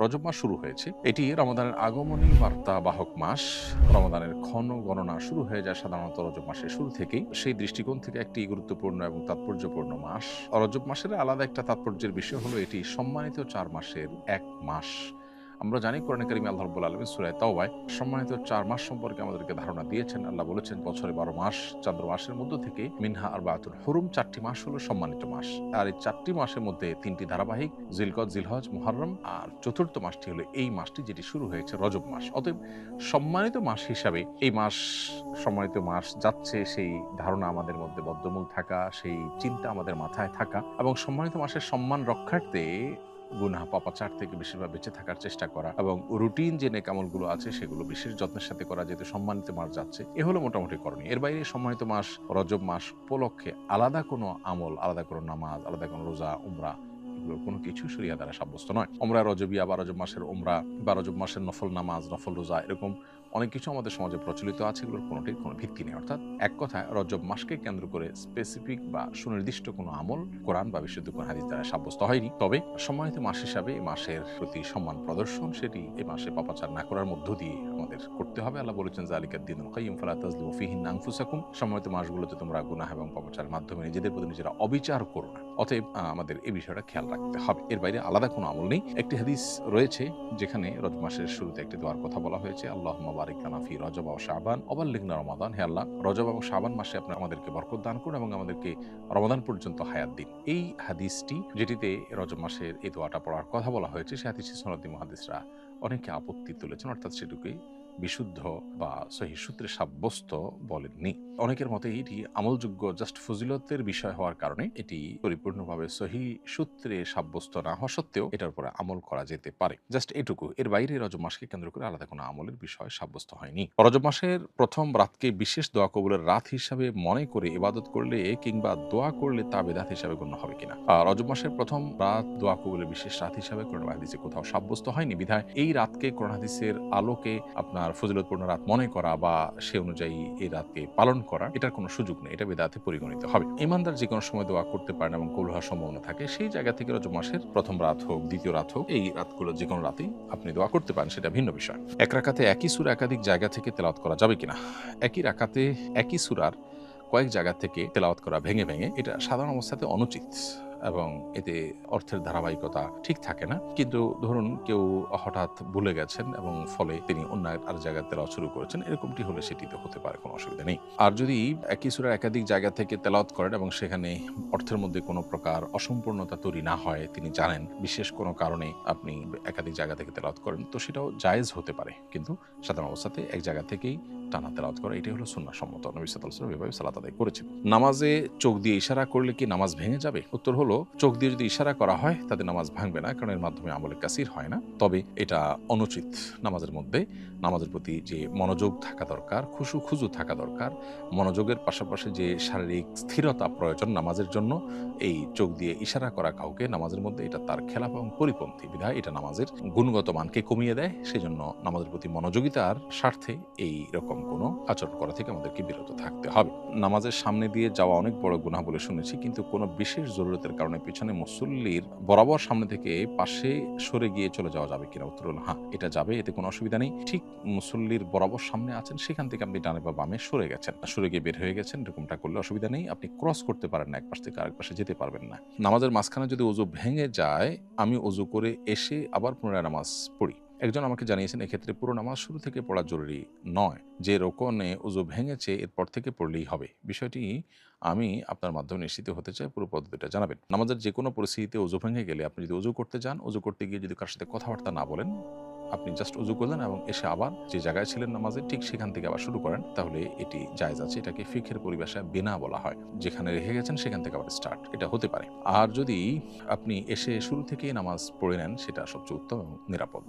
রজব মাস শুরু হয়েছে। এটি রমাদানের আগমনী বার্তা বাহক মাস। রমাদানের ক্ষণ গণনা শুরু হয়ে যায় সাধারণত রজব মাসের শুরু থেকেই। সেই দৃষ্টিকোণ থেকে একটি গুরুত্বপূর্ণ এবং তাৎপর্যপূর্ণ মাস। রজব মাসের আলাদা একটা তাৎপর্যের বিষয় হলো এটি সম্মানিত ৪ মাসের এক মাস। আমরা জানি কোরআনে কারিমে আল্লাহ রাব্বুল আলামিন সূরা তাওবায় সম্মানিত ৪ মাস সম্পর্কে আমাদেরকে ধারণা দিয়েছেন। আল্লাহ বলেছেন বছরে ১২ মাস, চন্দ্র মাসের মধ্য থেকে মিনহা আরবাতুন হুরুম, ৪টি মাস হলো সম্মানিত মাস। আর এই ৪টি মাসের মধ্যে ৩টি ধারাবাহিক, জিলকদ, জিলহজ, মুহররম, আর চতুর্থ মাসটি হলো এই মাসটি যেটি শুরু হয়েছে রজব মাস। অতএব সম্মানিত মাস হিসাবে এই মাস সম্মানিত মাস যাচ্ছে, সেই ধারণা আমাদের মধ্যে বদ্ধমূল থাকা, সেই চিন্তা আমাদের মাথায় থাকা এবং সম্মানিত মাসের সম্মান রক্ষার্থে গুনাহ পাপাচার থেকে বেশিরভাগ বেঁচে থাকার চেষ্টা করা এবং রুটিন যে নেক আমলগুলো আছে সেগুলো বিশেষ যত্নের সাথে করা, যেহেতু সম্মানিত মাস যাচ্ছে, এ হলো মোটামুটি করণীয়। এর বাইরে সম্মানিত মাস রজব মাস উপলক্ষে আলাদা কোনো আমল, আলাদা কোনো নামাজ, আলাদা কোনো রোজা, উমরা, এগুলোর কোনো কিছু শরিয়া দ্বারা সাব্যস্ত নয়। উমরা রজবিয়া বা রজব মাসের উমরা বা রজব মাসের নফল নামাজ, নফল রোজা, এরকম অনেক কিছু আমাদের সমাজে প্রচলিত আছে, এগুলোর কোনোটির কোনো ভিত্তি নেই। অর্থাৎ এক কথায় রজব মাসকে কেন্দ্র করে স্পেসিফিক বা সুনির্দিষ্ট কোনো আমল কোরআন বা বিশুদ্ধ কোন হাদিস দ্বারা সাব্যস্ত হয়নি। তবে সম্মানিত মাস হিসাবে এই মাসের প্রতি সম্মান প্রদর্শন, সেটি এই মাসে পাপাচার না করার মধ্য দিয়ে আমাদের করতে হবে। আল্লাহ বলেছেন যালিকাদ দীনুল কাইয়্যিম ফালা তাজলিমু ফীহিন্না আনফুসাকুম, সম্মানিত মাসগুলোতে তোমরা গুনাহ এবং পাপাচারের মাধ্যমে নিজেদের প্রতি নিজেরা অবিচার করো না। অতএব আমাদের এই বিষয়টা খেয়াল রাখতে হবে। এর বাইরে আলাদা কোনো আমল নেই। একটি হাদিস রয়েছে যেখানে রজব মাসের শুরুতে একটি দোয়ার কথা বলা হয়েছে, আল্লাহুম্মা বারিক লানা ফি রজব ওয়া শাবান ওয়া বাল্লিগনা রমাদান। হে আল্লাহ, রজব এবং শাবান মাসে আপনি আমাদেরকে বরকত দান করুন এবং আমাদেরকে রমাদান পর্যন্ত হায়াত দিন। এই হাদিসটি যেটিতে রজব মাসের এই দোয়াটা পড়ার কথা বলা হয়েছে, সে হাদিসে সনদী মুহাদ্দিসরা অনেকে আপত্তি তুলেছেন, অর্থাৎ সেটুকুই বিশুদ্ধ বা সহিহ সূত্রে সাব্যস্ত বলেননি। অনেকের মতে এটি আমলযোগ্য জাস্ট ফজিলতের বিষয় হওয়ার কারণে এটি পরিপূর্ণভাবে সহিহ সূত্রে সাব্যস্ত না হওয়া সত্ত্বেও এটার উপরে আমল করা যেতে পারে। জাস্ট এটুকু। এর বাইরে রজব মাসকে কেন্দ্র করে আলাদা কোনো আমলের বিষয় সাব্যস্ত হয়নি। রজব মাসের প্রথম রাতকে বিশেষ দোয়া কবুলের রাত হিসাবে মনে করে ইবাদত করলে কিংবা দোয়া করলে তা বেদাত হিসাবে গণ্য হবে কিনা। রজব মাসের প্রথম রাত দোয়া কবুলের বিশেষ রাত হিসাবে কোরআন হাদিসে কোথাও সাব্যস্ত হয়নি, বিধায় এই রাতকে কোরআন হাদিসের আলোকে আপনার ফজিলতপূর্ণ রাত মনে করা বা সে অনুযায়ী এই রাতকে পালন করা, এটার কোনো সুযোগ নেই, এটা বেদাতে পরিগণিত হবে। ইমানদার যে কোনো সময় দোয়া করতে পারেন এবং কবুল হওয়ার সম্ভাবনা থাকে, সেই জায়গা থেকে রজব মাসের প্রথম রাত হোক, দ্বিতীয় রাত হোক, এই রাতগুলো যে কোনো রাতেই আপনি দোয়া করতে পারেন, সেটা ভিন্ন বিষয়। এক রাকাতে একই সূরা একাধিক জায়গা থেকে তেলাওয়াত করা যাবে কিনা। একই রাকাতে একই সূরার কয়েক জায়গা থেকে তেলাওয়াত করা ভেঙে ভেঙে, এটা সাধারণ অবস্থাতে অনুচিত এবং এতে অর্থের ধারাবাহিকতা ঠিক থাকে না। কিন্তু ধরুন কেউ হঠাৎ ভুলে গেছেন এবং ফলে তিনি অন্য আর জায়গায় তেলাওয়াত শুরু করেছেন, এরকমটি হলে সেটিতে হতে পারে, কোনো অসুবিধা নেই। আর যদি একই সূরা একাধিক জায়গা থেকে তেলাওয়াত করেন এবং সেখানে অর্থের মধ্যে কোনো প্রকার অসম্পূর্ণতা তৈরি না হয়, তিনি জানেন বিশেষ কোনো কারণে আপনি একাধিক জায়গা থেকে তেলাওয়াত করেন, তো সেটাও জায়েজ হতে পারে। কিন্তু সাধারণ অবস্থাতে এক জায়গা থেকেই টানা তেলাওয়াত করা, এটাই হলো সুন্নাহ সম্মত। নবী সাল্লাল্লাহু আলাইহি ওয়াসাল্লাম এভাবে সালাত আদায় করেছেন। নামাজে চোখ দিয়ে ইশারা করলে কি নামাজ ভেঙে যাবে? উত্তর হলো, চোখ দিয়ে যদি ইশারা করা হয় তাতে নামাজ ভাঙবে না, কারণ এর মাধ্যমে আমলে কাসির হয় না। তবে এটা অনুচিত। নামাজের মধ্যে নামাজের প্রতি যে মনোযোগ থাকা দরকার, খুজু থাকা দরকার, মনোযোগের পাশাপাশি যে শারীরিক স্থিরতা প্রয়োজন নামাজের জন্য, এই চোখ দিয়ে ইশারা করা কাউকে নামাজের মধ্যে এটা তার খেলাফ এবং পরিপন্থী, বিধায় এটা নামাজের গুণগত মানকে কমিয়ে দেয়। সেজন্য নামাজের প্রতি মনোযোগিতার স্বার্থে এই রকম কোনো আচরণ করা থেকে আমাদেরকে বিরত থাকতে হবে। নামাজের সামনে দিয়ে যাওয়া অনেক বড় গুনাহ বলে শুনেছি, কিন্তু কোনো বিশেষ জরুরতের কারণে পিছনে মুসল্লির বরাবর সামনে থেকে পাশে সরে গিয়ে চলে যাওয়া যাবে কিনা। উত্তর হলো হ্যাঁ, এটা যাবে, এতে কোনো অসুবিধা নেই। ঠিক মুসল্লির বরাবর সামনে আছেন, সেখান থেকে আপনি ডানে বা বামে সরে গেছেন, সরে গিয়ে বের হয়ে গেছেন, এরকমটা করলে অসুবিধা নেই। আপনি ক্রস করতে পারেন না, এক পাশ থেকে আরেক পাশে যেতে পারবেন না। নামাজের মাঝখানে যদি ওযু ভেঙে যায়, আমি ওযু করে এসে আবার পুনরায় নামাজ পড়ি। একজন আমাকে জানিয়েছেন এক্ষেত্রে পুরো নামাজ শুরু থেকে পড়া জরুরি নয়, যে রোকনে ওযু ভেঙেছে এরপর থেকে পড়লেই হবে। বিষয়টি আমি আপনার মাধ্যমে নিশ্চিত হতে চাই, পুরো পদ্ধতিটা জানাবেন। নামাজের যে কোনো পরিস্থিতিতে ওযু ভেঙে গেলে আপনি যদি ওযু করতে যান, ওযু করতে গিয়ে যদি কারোর সাথে কথাবার্তা না বলেন, আপনি জাস্ট ওযু করলেন এবং এসে আবার যে জায়গায় ছিলেন নামাজে ঠিক সেখান থেকে আবার শুরু করেন, তাহলে এটি জায়েজ আছে। এটাকে ফিকহের পরিভাষায় বিনা বলা হয়। যেখানে রেখে গেছেন সেখান থেকে আবার স্টার্ট, এটা হতে পারে। আর যদি আপনি এসে শুরু থেকেই নামাজ পড়ে নেন, সেটা সবচেয়ে উত্তম এবং নিরাপদ।